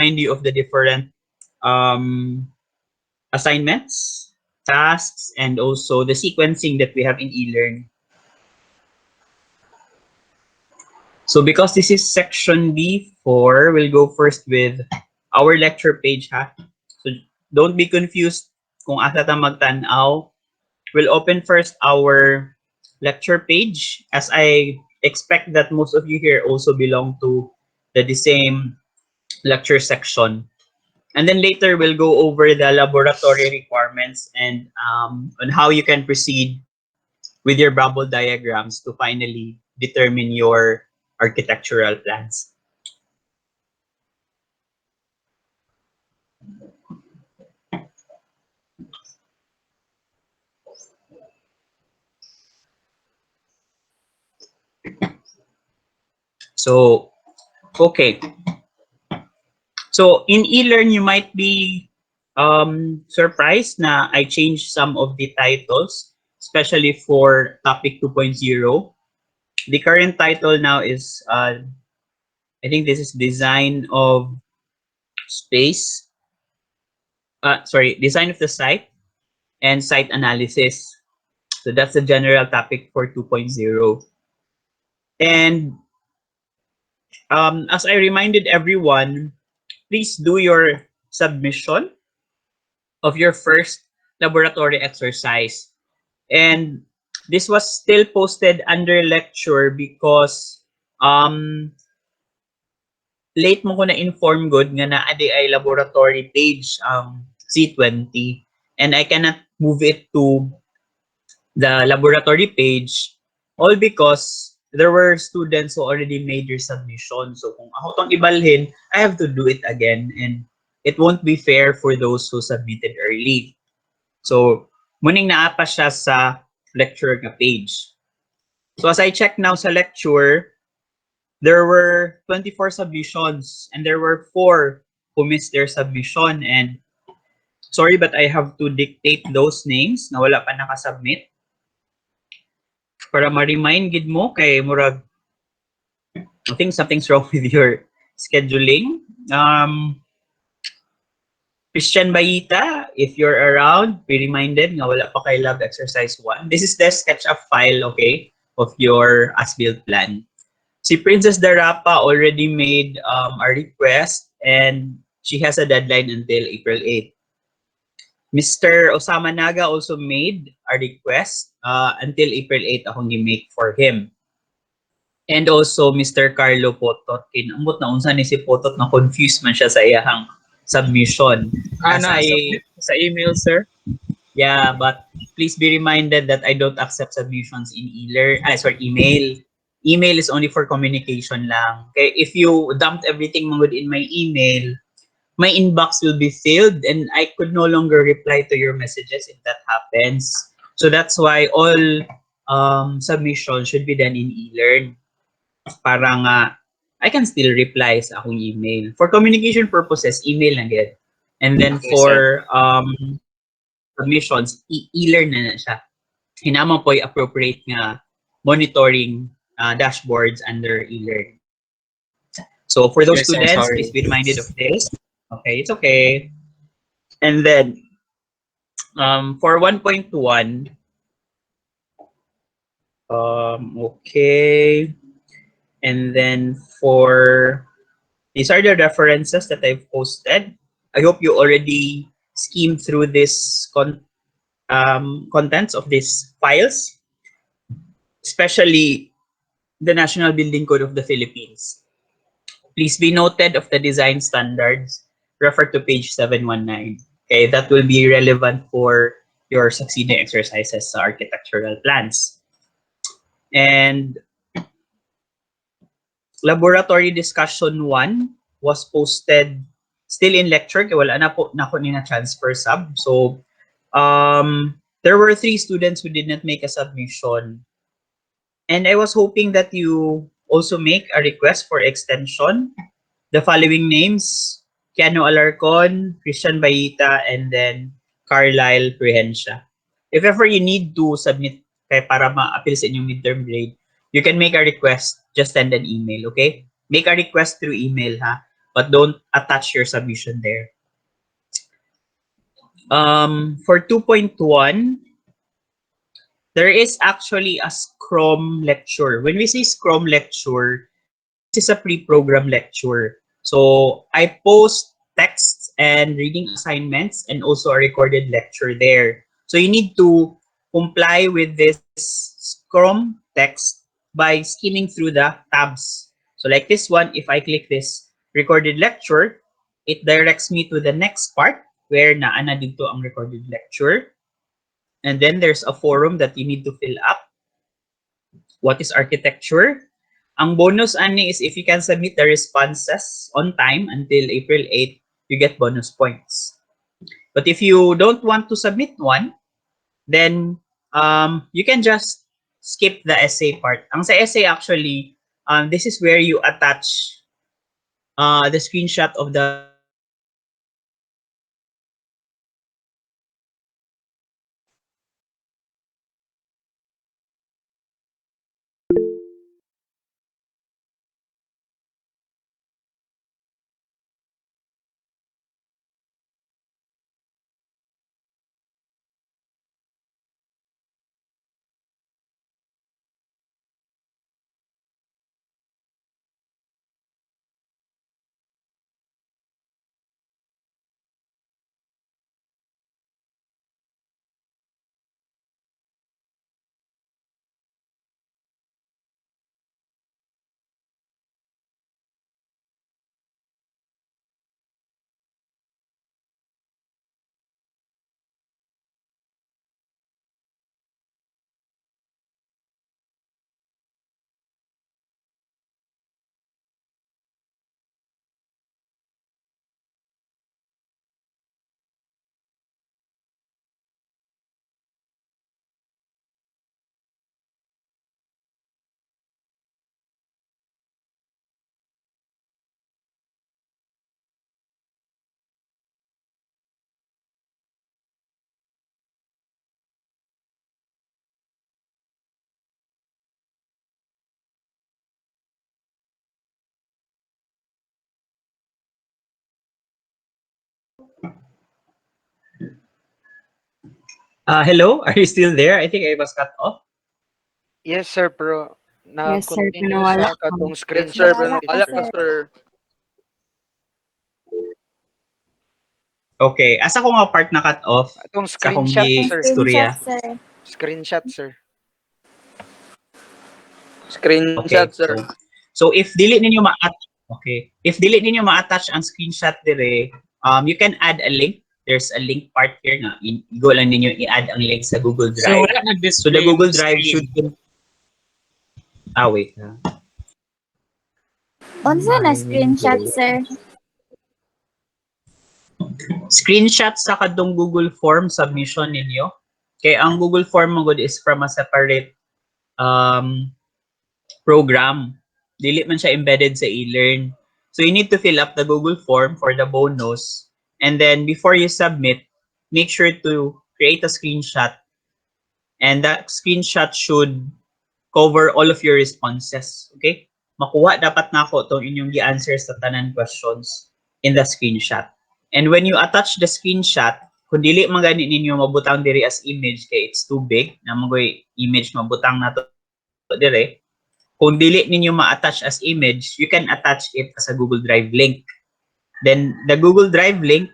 remind you of the different assignments, tasks, and also the sequencing that we have in eLearn. So because this is section B4, we'll go first with our lecture page, ha? So don't be confused kung asa ta magtanaw. We'll open first our lecture page, as I expect that most of you here also belong to the same lecture section. And then later we'll go over the laboratory requirements and on how you can proceed with your bubble diagrams to finally determine your architectural plans. So, okay. So in eLearn, you might be surprised na I changed some of the titles, especially for topic 2.0. The current title now is, I think this is design of space. Sorry, design of the site and site analysis. So that's the general topic for 2.0. And as I reminded everyone, please do your submission of your first laboratory exercise. And this was still posted under lecture because late mo ko na-inform good nga na adi ay laboratory page C20, and I cannot move it to the laboratory page all because there were students who already made their submission. So kung ako tong ibalhin, I have to do it again, and it won't be fair for those who submitted early. So muning naapa siya sa lecture nga page. So as I check now sa lecture, there were 24 submissions and there were 4 who missed their submission, and sorry but I have to dictate those names na wala pa nakasubmit para ma-remind gid mo kay murag I think something's wrong with your scheduling. Christian Bayita, if you're around, be reminded nga wala pa kay lab exercise 1. This is the SketchUp file, okay, of your as-built plan. Si Princess Darapa already made a request and she has a deadline until April 8th. Mr. Osama Naga also made a request until April 8th akong gi-make for him. And also Mr. Carlo Potot. Kinamot na unsa ni si Potot na confused man siya sa iyang submission. Sa email, sir. Yeah, but please be reminded that I don't accept submissions in email. Email is only for communication lang. Okay, if you dumped everything in my email, my inbox will be filled and I could no longer reply to your messages if that happens. So that's why all submissions should be done in eLearn. Para nga I can still reply sa akong email. For communication purposes, email lang yan. And then for submissions, e-learn na siya. Hinamang po appropriate nga monitoring dashboards under e-learn. So for those students, please be reminded of this. Okay, it's okay. And then for 1.1, okay. And then for these are the references that I've posted. I hope you already skimmed through this contents of these files, especially the National Building Code of the Philippines. Please be noted of the design standards. Refer to page 719. Okay, that will be relevant for your succeeding exercises architectural plans. And laboratory discussion 1 was posted still in lecture kaya wala na po na transfer sub. So there were 3 students who did not make a submission, and I was hoping that you also make a request for extension. The following names: Keanu Alarcon, Christian Bayita, and then Carlisle Prehensya. If ever you need to submit kay para ma-appeal sa inyong midterm grade, you can make a request. Just send an email, okay? Make a request through email, ha? but don't attach your submission there. For 2.1, there is actually a Scrum lecture. When we say Scrum lecture, this is a pre-program lecture. So I post texts and reading assignments and also a recorded lecture there. So you need to comply with this Scrum text by skimming through the tabs. So like this one, if I click this recorded lecture, it directs me to the next part where naana dito ang recorded lecture. And then there's a forum that you need to fill up. What is architecture? Ang bonus ani is if you can submit the responses on time until April 8, you get bonus points. But if you don't want to submit one, then you can just skip the essay part. Ang sa essay actually, this is where you attach the screenshot of the hello, are you still there? I think I was cut off. Yes, sir, pero Yes, sir. na-continue Pinawala sa ka. katong Yes, screenshot sir. Nawala lang ka, Wala gid, ka, sir. sir. Okay, asa ko nga part na cut off Atong sa akong screenshot, Yung sir. screenshot, istorya. sir. Screenshot, sir. Screenshot, Okay, sir. so if dili ninyo ma-attach ang screenshot dire, you can add a link. There's a link part here na go lang ninyo i-add ang link sa Google So, Drive. wala So nag-display the Google yung Drive screen. should wait. Unsa na screenshot, sir? Screenshot sa kadong Google Form submission ninyo. Kay ang Google Form mo is from a separate program. Dili man siya embedded sa eLearn. So you need to fill up the Google form for the bonus. And then before you submit, make sure to create a screenshot. And that screenshot should cover all of your responses. Okay? Makuha dapat na ako itong inyong i-answer sa tanan questions in the screenshot. And when you attach the screenshot, kung dili man gani ninyo mabutang diri as image kay it's too big, na magoy image mabutang na to dire, kung dili ninyo ma-attach as image, you can attach it as a Google Drive link. Then the Google Drive link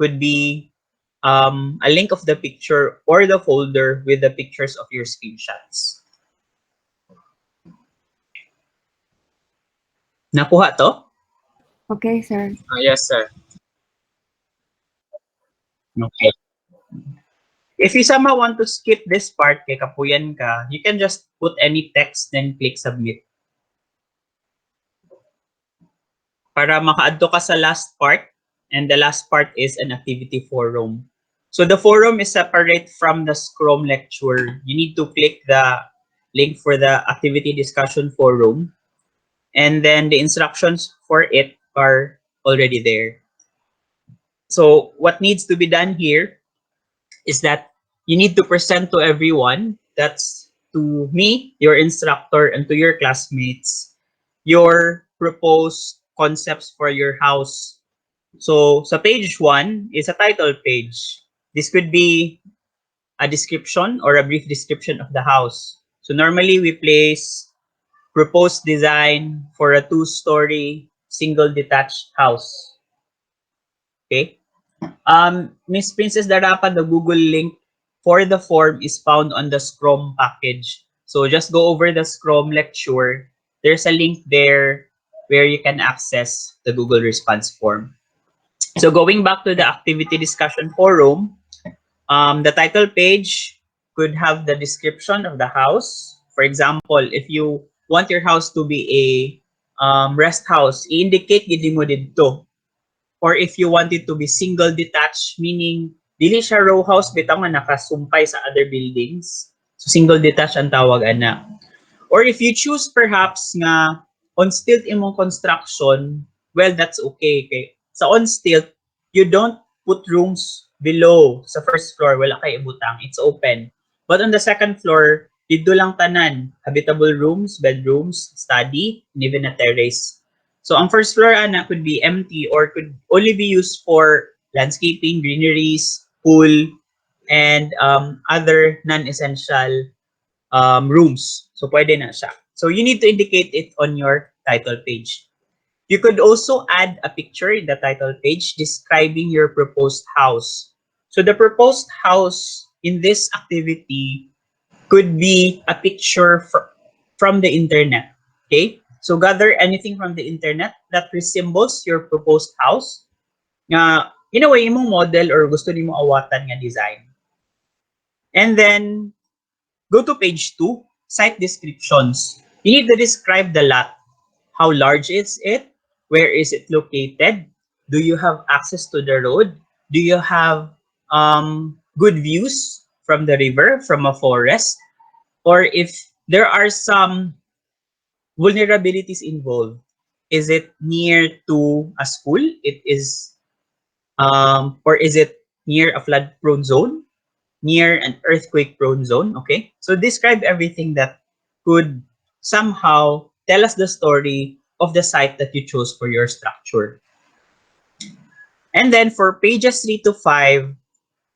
could be a link of the picture or the folder with the pictures of your screenshots. Nakuha to? Okay, sir. Yes, sir. Okay. If you somehow want to skip this part, kay kapuyan ka, you can just put any text then click submit. Para makaadto ka sa last part, and the last part is an activity forum. So the forum is separate from the Scrum lecture. You need to click the link for the activity discussion forum, and then the instructions for it are already there. So what needs to be done here is that you need to present to everyone, that's to me, your instructor, and to your classmates, your proposed concepts for your house. So sa page 1 is a title page. This could be a description or a brief description of the house. So normally we place proposed design for a 2-story single detached house. Okay. Miss Princess Darapa, the Google link for the form is found on the Scrum package. So just go over the Scrum lecture. There's a link there where you can access the Google response form. So going back to the activity discussion forum, the title page could have the description of the house. For example, if you want your house to be a rest house, i-indicate gid mo dito. Or if you want it to be single detached, meaning dili siya row house bitaw nga nakasumpay sa other buildings. So single detached ang tawag ana. Or if you choose perhaps nga on stilt imong construction, well, that's okay. Okay. Sa on stilt, you don't put rooms below sa first floor. Wala kay ibutang. It's open. But on the second floor, dito lang tanan. Habitable rooms, bedrooms, study, and even a terrace. So ang first floor ana could be empty or could only be used for landscaping, greeneries, pool, and other non-essential rooms. So pwede na siya. So you need to indicate it on your title page. You could also add a picture in the title page describing your proposed house. So the proposed house in this activity could be a picture from the internet. Okay? So gather anything from the internet that resembles your proposed house. Nga, in a way, imong model or gusto nimo awatan nga design. And then, go to page 2, site descriptions. You need to describe the lot. How large is it? Where is it located? Do you have access to the road? Do you have good views from the river, from a forest? Or if there are some vulnerabilities involved, is it near to a school? It is, or is it near a flood-prone zone? Near an earthquake-prone zone? Okay, so describe everything that could somehow tell us the story of the site that you chose for your structure. And then for pages 3 to 5,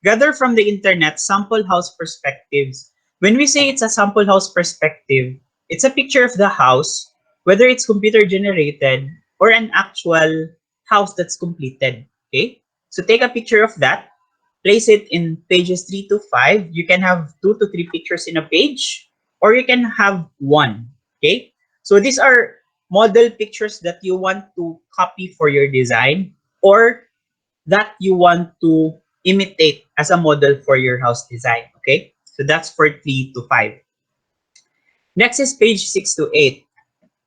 gather from the internet sample house perspectives. When we say it's a sample house perspective, it's a picture of the house, whether it's computer generated or an actual house that's completed. Okay, so take a picture of that, place it in pages 3 to 5. You can have 2 to 3 pictures in a page, or you can have one. Okay, so these are model pictures that you want to copy for your design, or that you want to imitate as a model for your house design. Okay, so that's for 3 to 5. Next is page 6 to 8.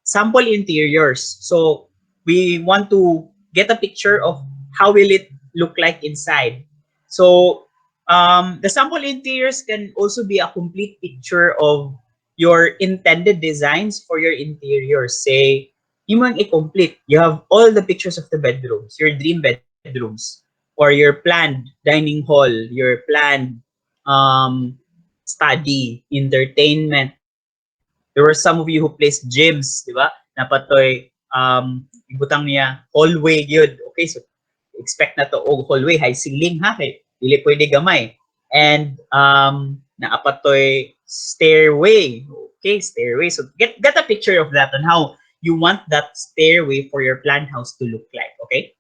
Sample interiors. So we want to get a picture of how will it look like inside. So the sample interiors can also be a complete picture of your intended designs for your interiors. Say, imong i-complete. You have all the pictures of the bedrooms, your dream bedrooms, or your planned dining hall, your planned study, entertainment. There were some of you who placed gyms, di ba? Napatoy, ibutang niya, hallway yun. Okay, so expect na to, oh, hallway, high ceiling ha, kay dili pwede gamay. And naapatoy stairway. Okay, stairway. So get a picture of that on how you want that stairway for your planned house to look like. Okay?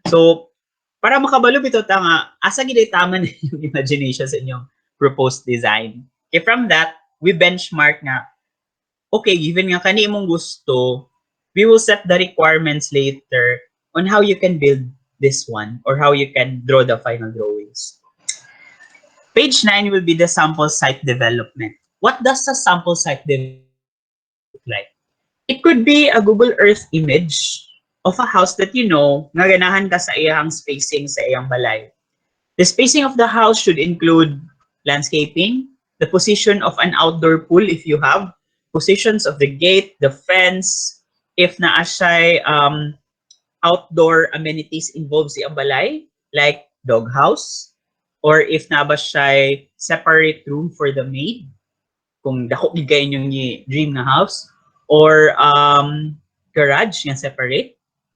So, para makabalo bito ta nga, asa gid tama na yung imagination sa inyong proposed design. Okay, from that, we benchmark nga, okay, given nga kani imong gusto, we will set the requirements later on how you can build this one or how you can draw the final drawings. Page 9 will be the sample site development. What does a sample site development look like? It could be a Google Earth image of a house that you know nga ganahan ka sa iyang spacing sa iyang balay. The spacing of the house should include landscaping, the position of an outdoor pool if you have, positions of the gate, the fence, if naa siya'y outdoor amenities involved sa balay, like doghouse, or if na ba siya'y separate room for the maid, kung dako gid kayo yung dream na house, or garage nga separate.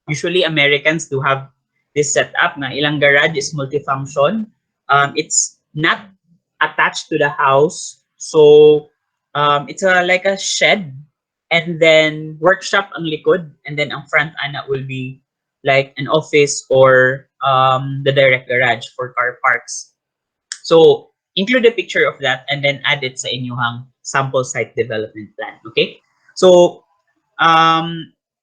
Usually Americans do have this setup na ilang garage is multifunction. It's not attached to the house. So it's like a shed, and then workshop ang likod, and then ang front ana will be like an office or the direct garage for car parks. So include a picture of that and then add it sa inyong sample site development plan. Okay? So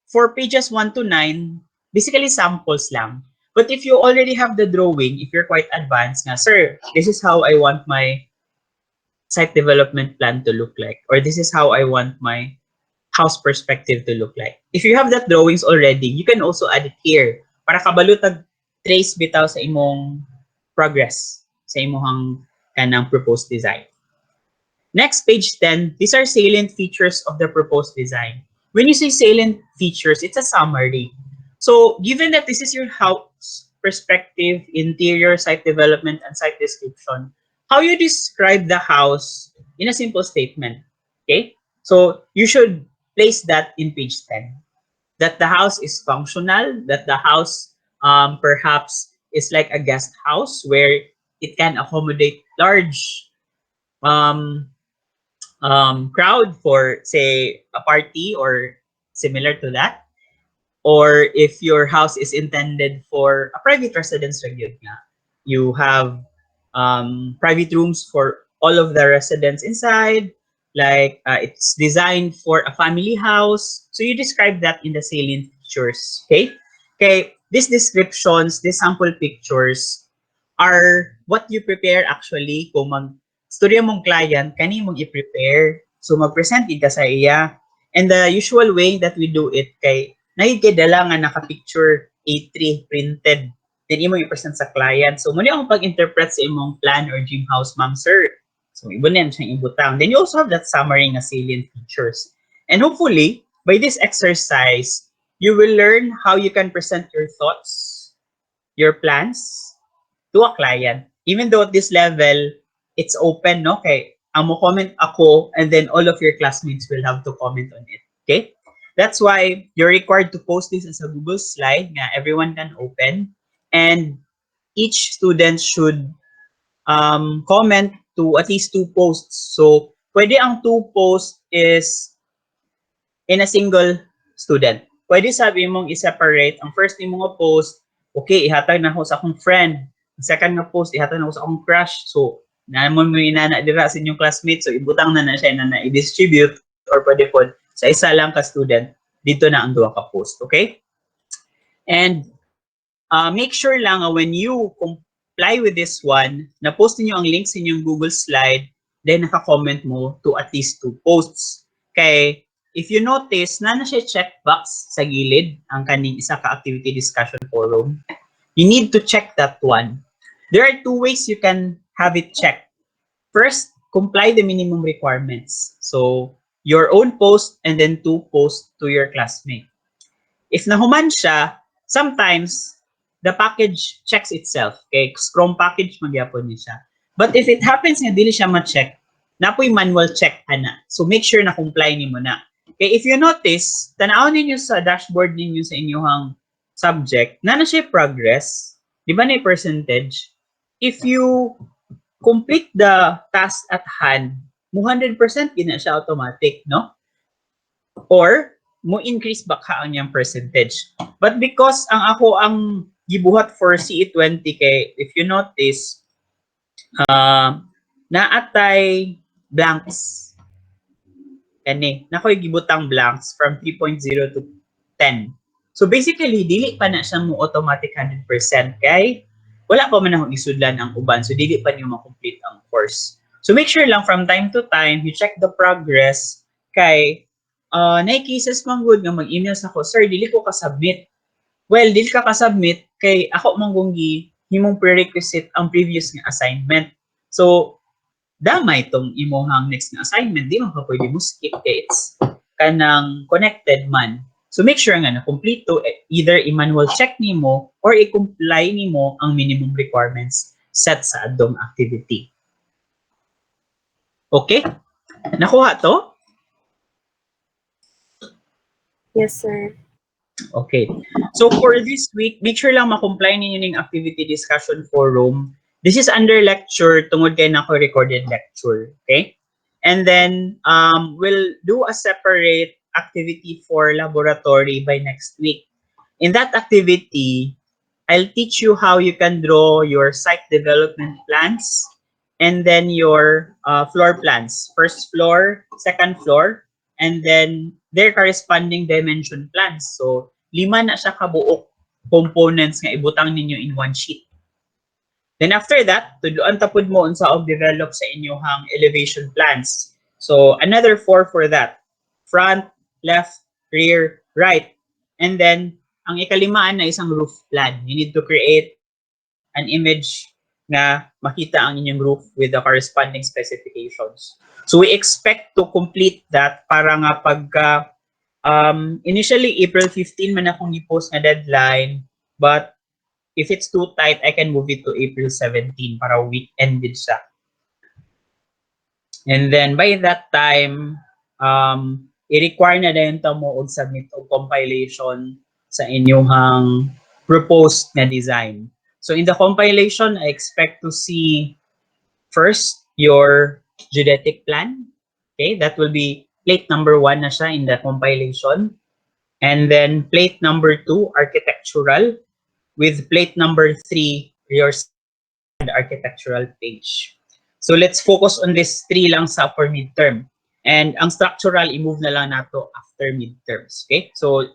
for pages 1 to 9, basically samples lang. But if you already have the drawing, if you're quite advanced na, sir, this is how I want my site development plan to look like, or this is how I want my house perspective to look like. If you have that drawings already, you can also add it here para kabalutag trace bitaw sa imong progress sa imong kanang proposed design. Next, page 10, these are salient features of the proposed design. When you say salient features, it's a summary. So given that this is your house perspective, interior, site development, and site description, how you describe the house in a simple statement, okay? So you should place that in page 10. That the house is functional, that the house perhaps is like a guest house where it can accommodate large um, crowd for, say, a party or similar to that. Or if your house is intended for a private residence, you have private rooms for all of the residents inside, like it's designed for a family house. So you describe that in the salient features. Okay, these descriptions, these sample pictures are what you prepare actually kung storya mong client kani mong i-prepare. So mag-present ka sa iya. And the usual way that we do it kay nagigidala nga naka-picture A3 printed, then imo i-present sa client. So muna akong pag-interpret sa imong plan or dream house, ma'am, sir. So ibo na siyang ibutang. Then you also have that summary nga salient features. And hopefully, by this exercise, you will learn how you can present your thoughts, your plans to a client. Even though at this level, it's open, no? Okay, ang mo comment ako, and then all of your classmates will have to comment on it. Okay? That's why you're required to post this as a Google slide na everyone can open, and each student should comment to at least 2 posts. So, pwede ang 2 posts is in a single student. Pwede sabi mong i-separate ang first ni mga post, okay, ihatag na ako sa akong friend. Ang second nga post, ihatag na ako sa akong crush. So, naman mo inana dira sa inyong classmates, so ibutang na siya na i-distribute, or pwede po sa isa lang ka student, dito na ang duha ka post, okay? And make sure lang when you comply with this one, na-post niyo ang link sa inyong Google slide, then naka-comment mo to at least 2 posts. Okay? If you notice, na siya checkbox sa gilid, ang kaning isa ka activity discussion forum. You need to check that one. There are 2 ways you can have it checked. First, comply the minimum requirements. So, your own post and then 2 posts to your classmate. If nahuman siya, sometimes the package checks itself. Okay, Scrum package magyapon niya siya. But if it happens nga dili siya ma-check, napoy manual check ana. So make sure na comply nimo na. Okay, if you notice, tanaw ninyo sa dashboard ninyo sa inyong subject, na siya progress, di ba na percentage? If you complete the task at hand, 100% gina siya automatic, no? Or mo increase ba ka ang yung percentage. But because ang gibuhat for CE20 kay, if you notice, naatay blanks. Kani, nakoy gibutang blanks from 3.0 to 10. So basically, dili pa na siya mo automatic 100% kay wala pa man akong isudlan ang uban. So dili pa niyo ma-complete ang course. So make sure lang from time to time, you check the progress kay na cases man good nga mag-email sa ako, sir, dili ko ka-submit. Well, dili ka ka-submit kay ako manggunggi himong prerequisite ang previous nga assignment. So, damay tong imong next na assignment, di man ka pwede mo skip kay it's kanang connected man. So make sure nga na complete to either i-manual check nimo or i-comply nimo ang minimum requirements set sa adong activity. Okay? Nakuha to? Yes, sir. Okay. So for this week, make sure lang ma-comply ninyo ng activity discussion forum. This is under lecture tungod kay nako recorded lecture. Okay? And then we'll do a separate activity for laboratory by next week. In that activity, I'll teach you how you can draw your site development plans and then your floor plans. First floor, second floor, and then their corresponding dimension plans. So, 5 na siya kabuok components nga ibutang ninyo in one sheet. Then after that, tudloan tapod mo unsa og develop sa inyong elevation plans. So, another 4 for that. Front, left, rear, right. And then, ang ikalimaan na isang roof plan. You need to create an image na makita ang inyong roof with the corresponding specifications. So we expect to complete that para nga pagka initially April 15 man akong i-post na deadline, but if it's too tight, I can move it to April 17 para weekend din siya. And then by that time, i-require na din mo og submit og compilation sa inyong proposed na design. So in the compilation, I expect to see first your geodetic plan. Okay, that will be plate number 1 na siya in the compilation. And then plate number 2, architectural, with plate number 3, your architectural page. So let's focus on this 3 lang sa for midterm. And ang structural, i-move na lang nato after midterms. Okay? So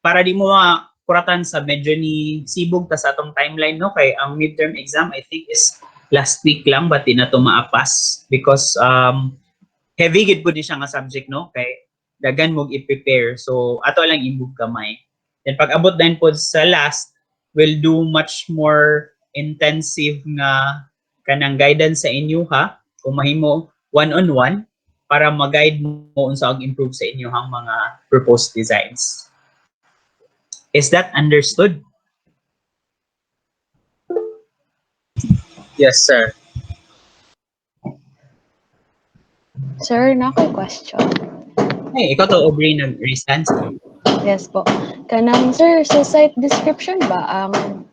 para di mo kuratan sa medyo ni sibog ta sa atong timeline, no? Kay ang midterm exam I think is last week lang but di na to maapas because heavy gid pud ni siya nga subject, no? Kay dagan mo i-prepare. So ato lang imove kamay. Then pag abot din po sa last, we'll do much more intensive nga kanang guidance sa inyo ha. Kung mahimo one-on-one para mag-guide mo unsa og improve sa inyong mga proposed designs. Is that understood? Yes, sir. Sir, na ako'y question. Hey, ikaw to Aubrey nag-raise hands. Yes po. Kanang sir, sa site description ba ang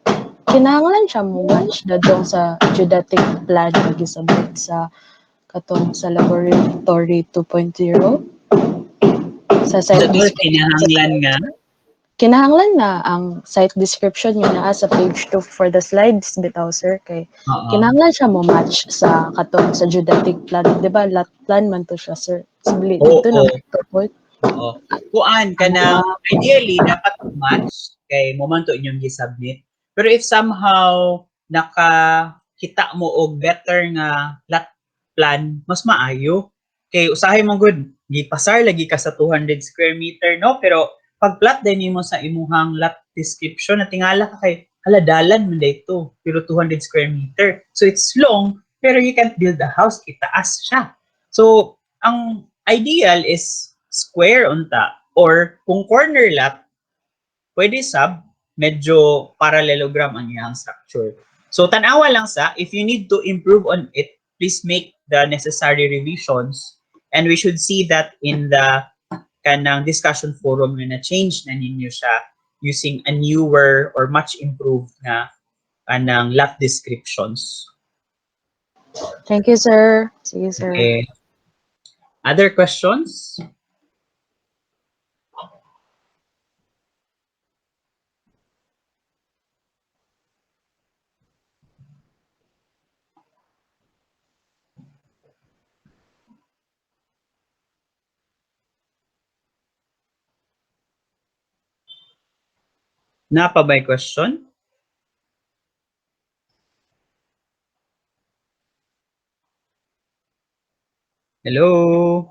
kinahanglan siya mo match dadong sa geodetic plan nga gisubmit sa katong sa laboratory 2.0 sa site Ito kinahanglan nga. kinahanglan na ang site description niya naa sa page 2 for the slides bitaw sir kay kinahanglan siya mo match sa katong sa geodetic plan, di ba? Lot plan man to siya sir. Subli dito na point. Oo. Kuan kanang ideally dapat match kay mo man to inyong gi-submit. Pero if somehow nakakita mo og better nga lot plan, mas maayo. Kay usahay mo good, gipasar lagi ka sa 200 square meter, no? Pero pag plot din nimo sa imuhang lot description na tingala ka kay haladalan man dito pero 200 square meter. So it's long pero you can't build a house, itaas siya. So ang ideal is square unta or kung corner lot pwede sub medyo parallelogram ang iyang structure. So tanawa lang sa if you need to improve on it, please make the necessary revisions and we should see that in the kanang discussion forum na change na ninyo siya using a newer or much improved na kanang lot descriptions. Thank you sir. Sige sir. Okay. Other questions? Na pa ba question? Hello?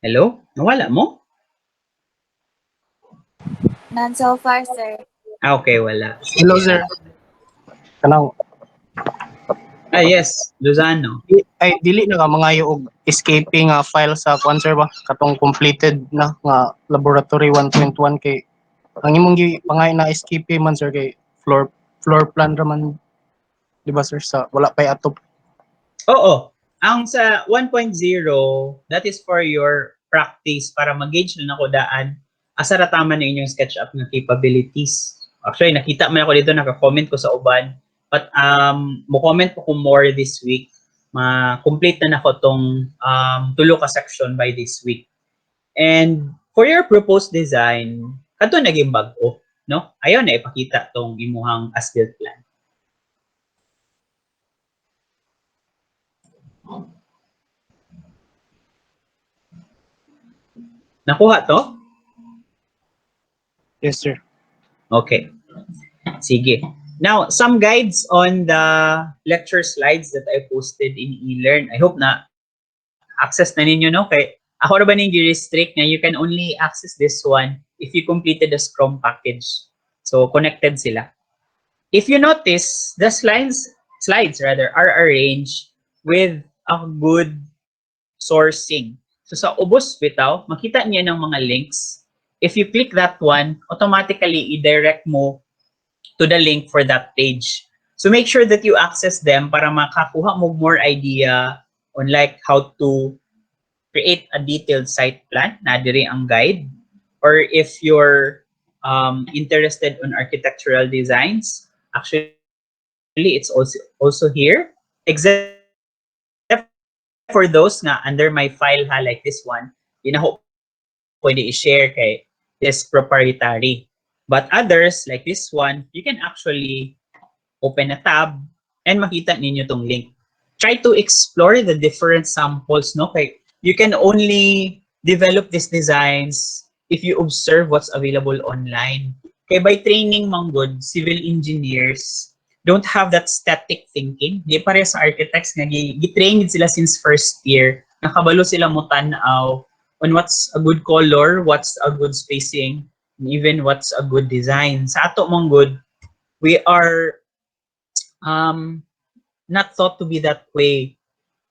Hello? Nawala mo? None so far, sir. Okay, wala. Hello, sir. Kanang Yes, Luzano. ay dili na ka mangayo og escaping file sa kuan sir ba katong completed na nga laboratory 1.1 kay ang imong pangay na escape man sir kay floor plan ra man di ba sir sa wala pay atop. Oo. Ang sa 1.0, that is for your practice para mag-gauge na ako daan asara tama na inyong SketchUp ng capabilities. Actually, nakita man ako dito, naka-comment ko sa uban. But mo-comment ko more this week. Ma-complete na nako tong tulo ka section by this week. And for your proposed design, kato naging bag-o, no? Ayaw na ipakita tong imuhang as-built plan. Nakuha to? Yes, sir. Okay. Sige. Now, some guides on the lecture slides that I posted in eLearn. I hope na access na ninyo, no? Kay ako na ba nang restrict na you can only access this one if you completed the Scrum package. So, connected sila. If you notice, the slides rather are arranged with a good sourcing. So sa ubos bitaw, makita niya ng mga links. If you click that one, automatically i-direct mo to the link for that page. So make sure that you access them para makakuha mo more idea on like how to create a detailed site plan, na diri ang guide. Or if you're interested on architectural designs, actually it's also here. Except for those nga under my file ha, like this one, di na ho pwede i-share kay this proprietary. But others, like this one, you can actually open a tab and makita ninyo tong link. Try to explore the different samples, no? Kay you can only develop these designs if you observe what's available online. Kay by training manggod, civil engineers don't have that static thinking. Di pare sa architects nga gi-train sila since first year. Nakabalo sila mo tan-aw on what's a good color, what's a good spacing, and even what's a good design. Sa ato manggod, we are not thought to be that way,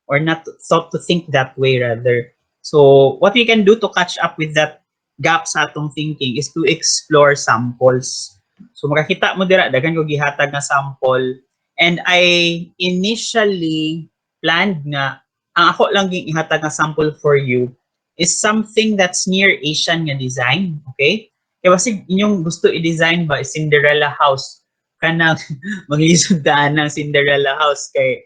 or not thought to think that way rather. So what we can do to catch up with that gap sa atong thinking is to explore samples. So makakita mo dira, daghan ko gihatag nga sample, and I initially planned nga ang ako lang ging ihatag nga sample for you is something that's near Asian nga design, okay? Kaya kasi inyong gusto i-design ba is Cinderella house, kanang maglisod daan ng Cinderella house kay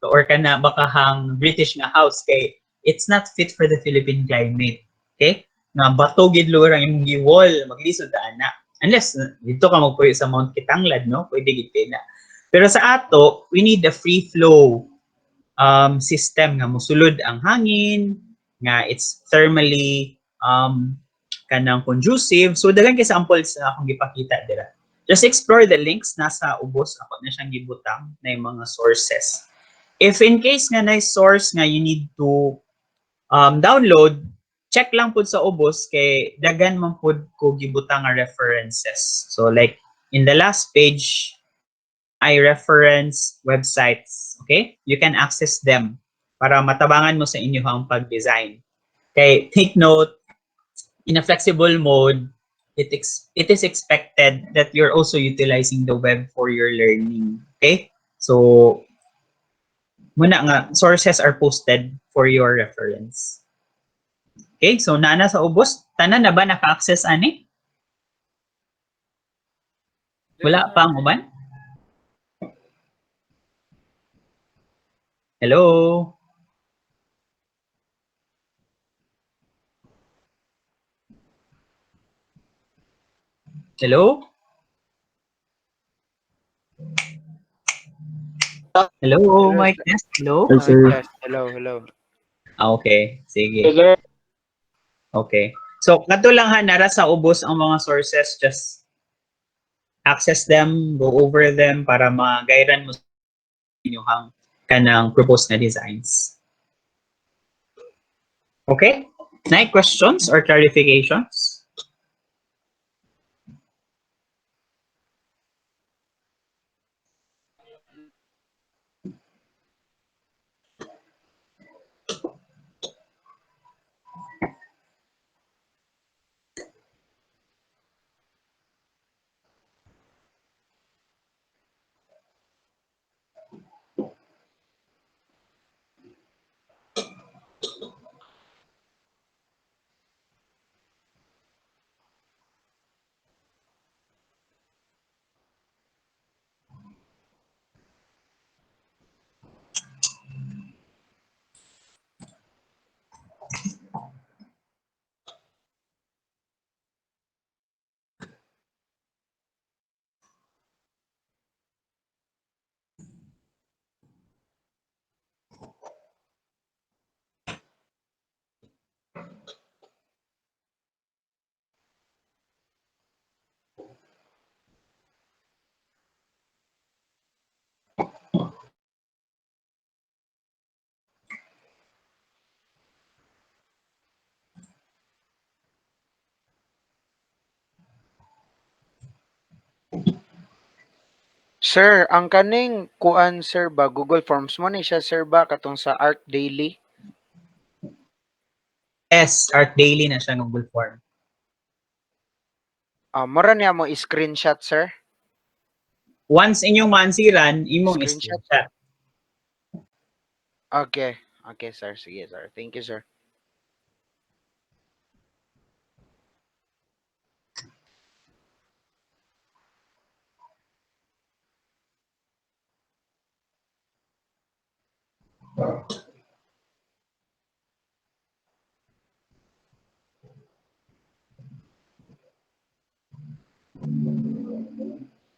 or kana bakahang British nga house kay it's not fit for the Philippine climate. Okay? Nga bato gid lura ang imong giwall, maglisod daan na. Unless dito ka magpuyo sa Mount Kitanglad, no? Pwede gid na. Pero sa ato, we need the free flow system nga mosulod ang hangin, nga it's thermally kanang conducive. So daghan kay samples na akong gipakita dira. Just explore the links nasa ubos, ako na siyang gibutang na yung mga sources. If in case nga na source nga you need to download, check lang pud sa ubos kay daghan man pud ko gibutang nga references. So like in the last page, I reference websites, okay? You can access them para matabangan mo sa inyong pag-design. Okay, take note, in a flexible mode, it is expected that you're also utilizing the web for your learning, okay? So muna nga, sources are posted for your reference. Okay, so nana sa ubos, tanan na ba naka-access ani? Wala pa ang uban? Hello? Hello? Hello, mic test? Hello? Yes, hello, hello. Okay, sige. Yes, sir. Okay. So, kato lang ha, nara sa ubos ang mga sources, just access them, go over them para magayran mo sa inyong kanang proposed na designs. Okay? Any questions or clarifications? Sir, ang kaning kuan sir ba Google Forms mo ni siya sir ba katong sa Art Daily? Yes, Art Daily na siya ng Google Form. Mura niya mo i-screenshot sir. Once inyong mansiran, imong Screenshot. screenshot. Okay. Okay sir, sige sir. Thank you sir.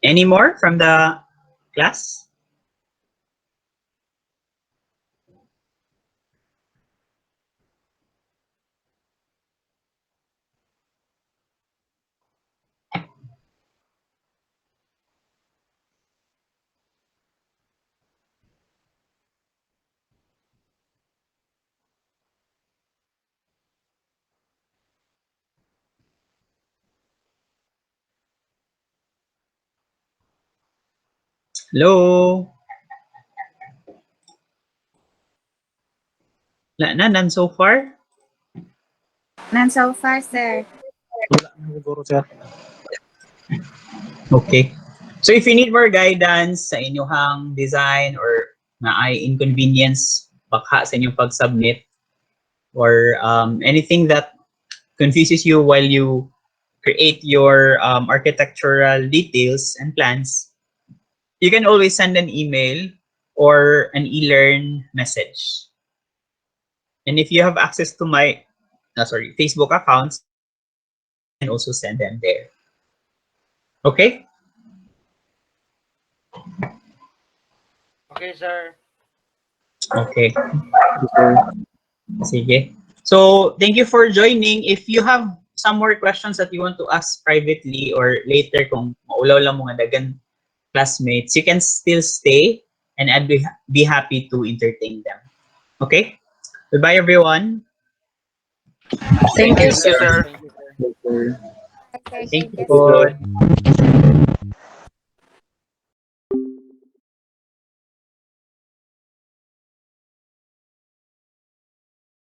Any more from the class? Hello? None so far? None so far, sir. Wala na siguro, sir. Okay. So if you need more guidance sa inyong design or na ay inconvenience baka sa inyong pag-submit or anything that confuses you while you create your architectural details and plans, you can always send an email or an e-learn message. And if you have access to my Facebook accounts, you can also send them there. Okay? Okay sir. Okay. Sige. So, thank you for joining. If you have some more questions that you want to ask privately or later kung maulaw lang mga dagan classmates, you can still stay and I'd be happy to entertain them. Okay? Goodbye, everyone. Thank you, Thank you sir. sir. Sir, Thank thank you you, po. sir.